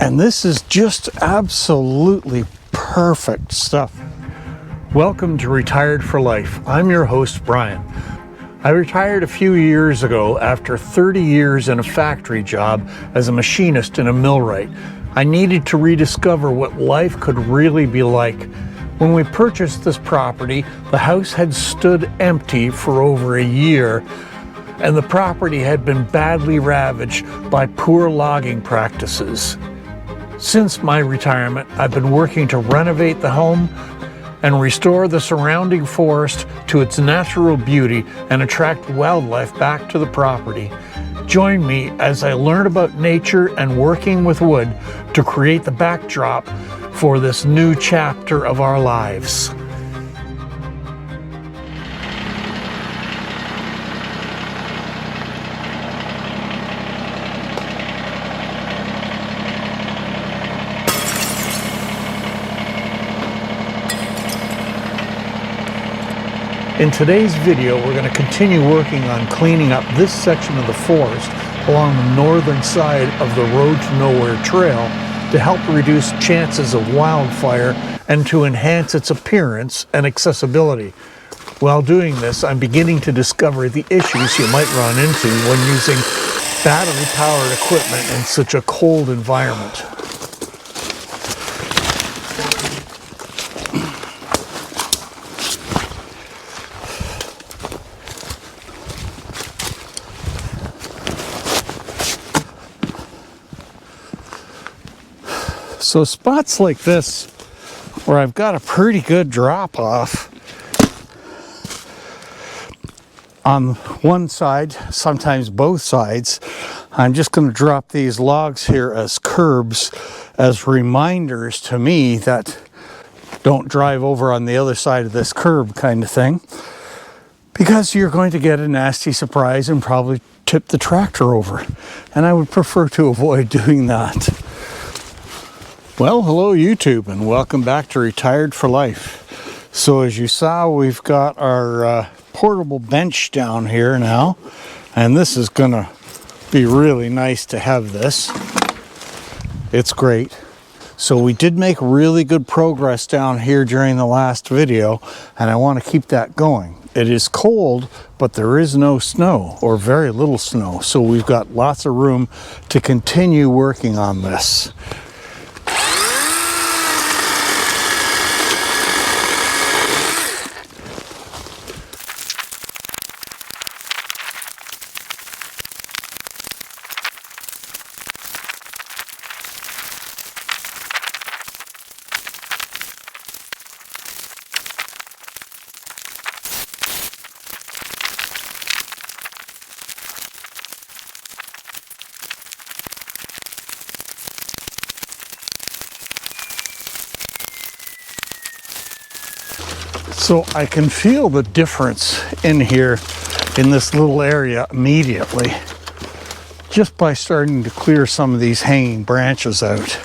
And this is just absolutely perfect stuff. Welcome to Retired for Life. I'm your host, Brian. I retired a few years ago after 30 years in a factory job as a machinist in a millwright. I needed to rediscover what life could really be like. When we purchased this property, the house had stood empty for over a year, and the property had been badly ravaged by poor logging practices. Since my retirement, I've been working to renovate the home and restore the surrounding forest to its natural beauty and attract wildlife back to the property. Join me as I learn about nature and working with wood to create the backdrop for this new chapter of our lives. In today's video, we're going to continue working on cleaning up this section of the forest along the northern side of the Road to Nowhere trail to help reduce chances of wildfire and to enhance its appearance and accessibility. While doing this, I'm beginning to discover the issues you might run into when using battery-powered equipment in such a cold environment. So spots like this, where I've got a pretty good drop off on one side, sometimes both sides, I'm just going to drop these logs here as curbs, as reminders to me that don't drive over on the other side of this curb kind of thing, because you're going to get a nasty surprise and probably tip the tractor over, and I would prefer to avoid doing that. Well, hello YouTube, and welcome back to Retired for Life. So as you saw, we've got our portable bench down here now, and this is gonna be really nice to have this. It's great. So we did make really good progress down here during the last video, and I want to keep that going. It is cold, but there is no snow, or very little snow, so we've got lots of room to continue working on this. So I can feel the difference in here in this little area immediately, just by starting to clear some of these hanging branches out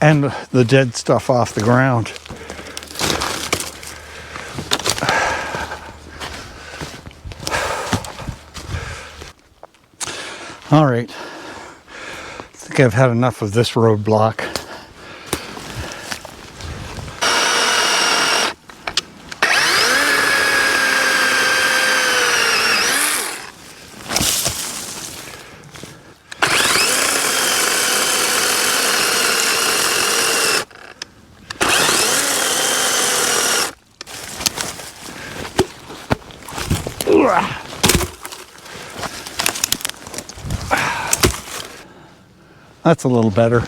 and the dead stuff off the ground. All right, I think I've had enough of this roadblock. That's a little better.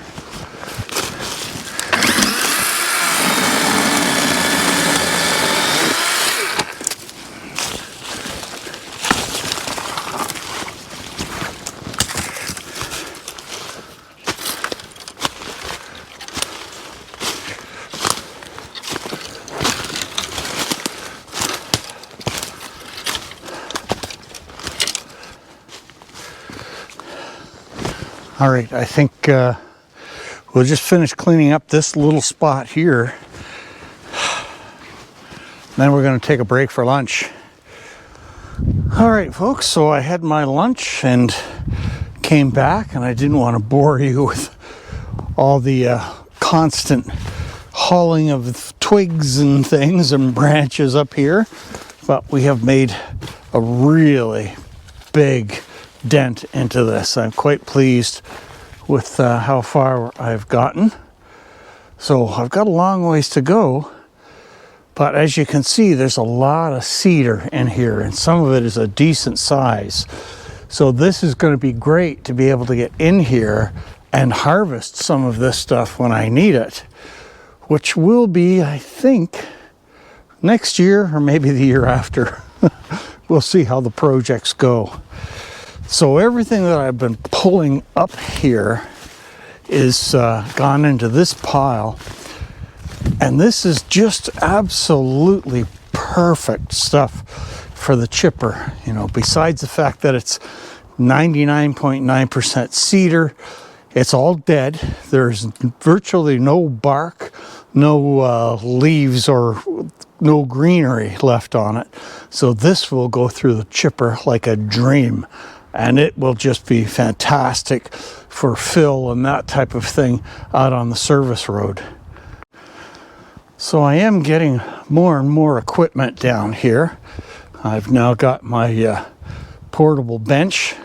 All right, I think we'll just finish cleaning up this little spot here. Then we're going to take a break for lunch. All right, folks, so I had my lunch and came back, and I didn't want to bore you with all the constant hauling of twigs and things and branches up here. But we have made a really big dent into this. I'm quite pleased with how far I've gotten. So I've got a long ways to go, but as you can see, there's a lot of cedar in here, and some of it is a decent size. So this is going to be great to be able to get in here and harvest some of this stuff when I need it, which will be, I think, next year or maybe the year after. We'll see how the projects go. So everything that I've been pulling up here is gone into this pile, and this is just absolutely perfect stuff for the chipper. You know, besides the fact that it's 99.9% cedar, it's all dead. There's virtually no bark, no leaves or no greenery left on it. So this will go through the chipper like a dream, and it will just be fantastic for fill and that type of thing out on the service road. So I am getting more and more equipment down here. I've now got my portable bench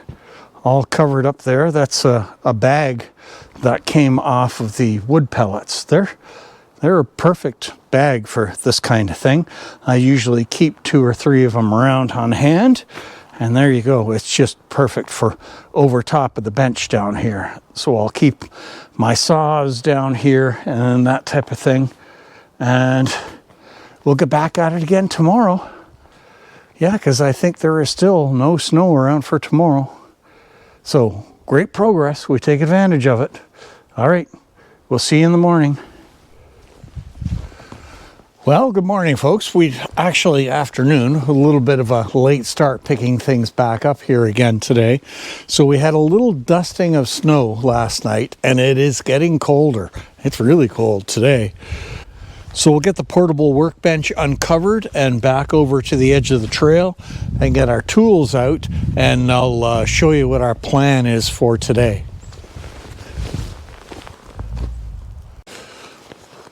all covered up there. That's a bag that came off of the wood pellets. They're a perfect bag for this kind of thing. I usually keep 2 or 3 of them around on hand. And there you go. It's just perfect for over top of the bench down here. So I'll keep my saws down here and that type of thing. And we'll get back at it again tomorrow. Yeah, because I think there is still no snow around for tomorrow. So great progress. We take advantage of it. All right. We'll see you in the morning. Well, good morning, folks. We actually afternoon, a little bit of a late start picking things back up here again today. So we had a little dusting of snow last night, and it is getting colder. It's really cold today. So we'll get the portable workbench uncovered and back over to the edge of the trail and get our tools out, and I'll show you what our plan is for today.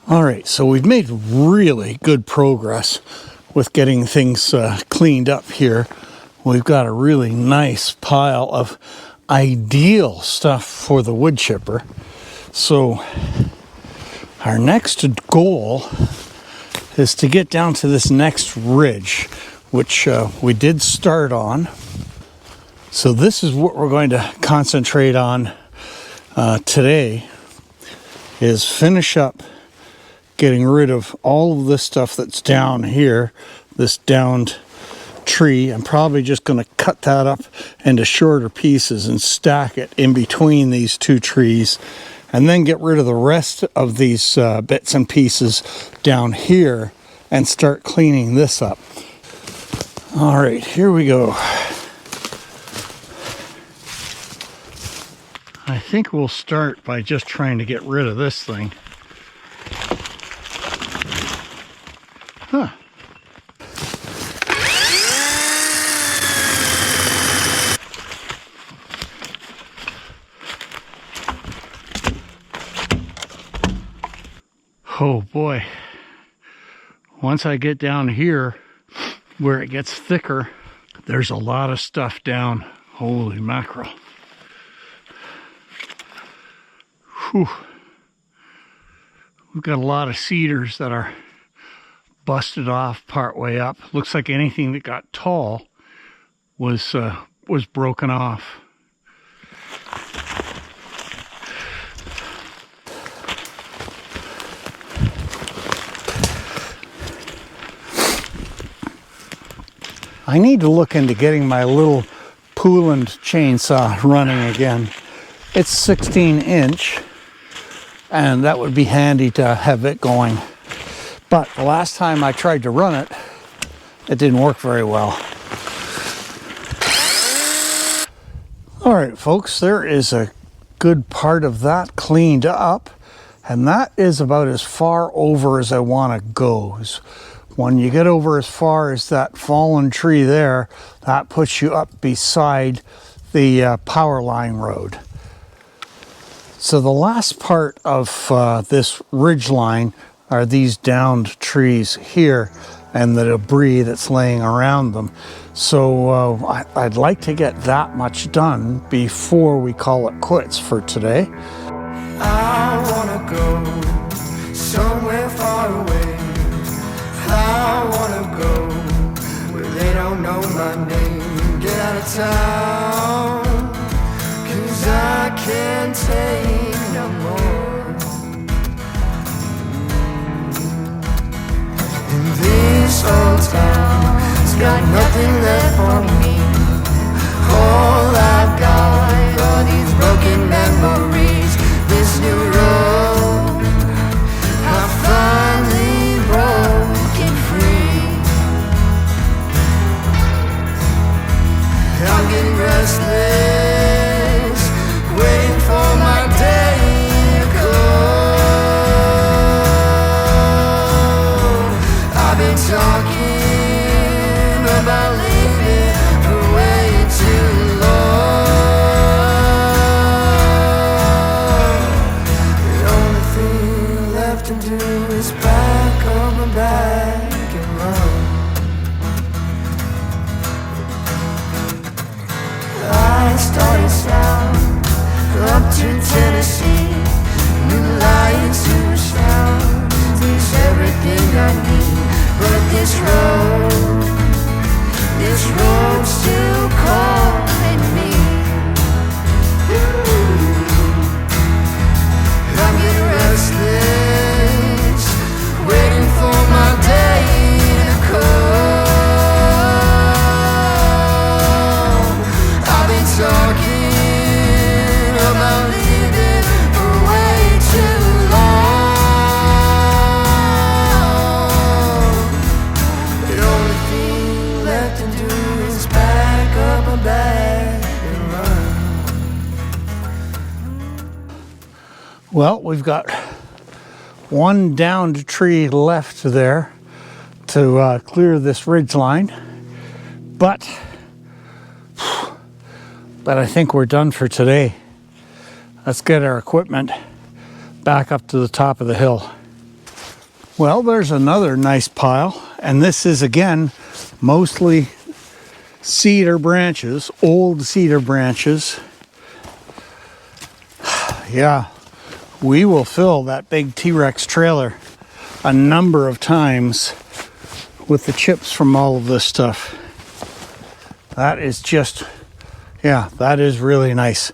All right, so we've made really good progress with getting things cleaned up here. We've got a really nice pile of ideal stuff for the wood chipper. So our next goal is to get down to this next ridge, which we did start on. So this is what we're going to concentrate on today, is finish up getting rid of all of this stuff that's down here, this downed tree. I'm probably just going to cut that up into shorter pieces and stack it in between these 2 trees, and then get rid of the rest of these bits and pieces down here and start cleaning this up. All right, here we go. I think we'll start by just trying to get rid of this thing. Huh. Oh boy. Once I get down here where it gets thicker, there's a lot of stuff down. Holy mackerel. Whew. We've got a lot of cedars that are busted off part way up. Looks like anything that got tall was broken off. I need to look into getting my little Pouland chainsaw running again. It's 16-inch, and that would be handy to have it going. But the last time I tried to run it, it didn't work very well. All right, folks, there is a good part of that cleaned up, and that is about as far over as I want to go. When you get over as far as that fallen tree there, that puts you up beside the power line road. So the last part of this ridge line are these downed trees here and the debris that's laying around them. So I'd like to get that much done before we call it quits for today. I wanna go somewhere far away. I wanna go where they don't know my name. Get out of town, 'cause I can't take no more. In this old town, it's got nothing left for me. All I've got are these broken memories. This new road, I finally broken free. I'm getting restless, waiting for my day to come. I've been talking about leaving for way too long. The only thing left to do is back on my back and run. I started south up to Tennessee. New lights, new sound, there's everything I need. But this road's still calling me. I'm getting restless, waiting for my day to come. I've been talking about leaving for way too long. The only thing left to do is back up my bag and run. Well, we've got one downed tree left there to clear this ridge line, but I think we're done for today. Let's get our equipment back up to the top of the hill. Well, there's another nice pile, and this is again mostly cedar branches, old cedar branches. Yeah, we will fill that big T-Rex trailer a number of times with the chips from all of this stuff. That is just, yeah, that is really nice.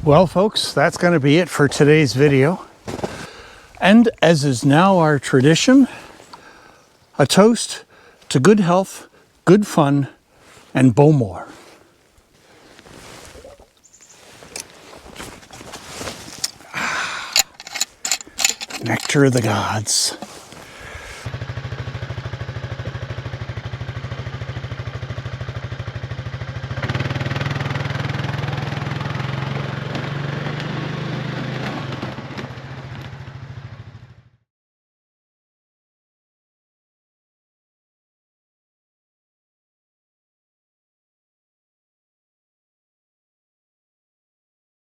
Well, folks, that's going to be it for today's video. And as is now our tradition, a toast to good health, good fun, and Bowmore. Nectar of the gods.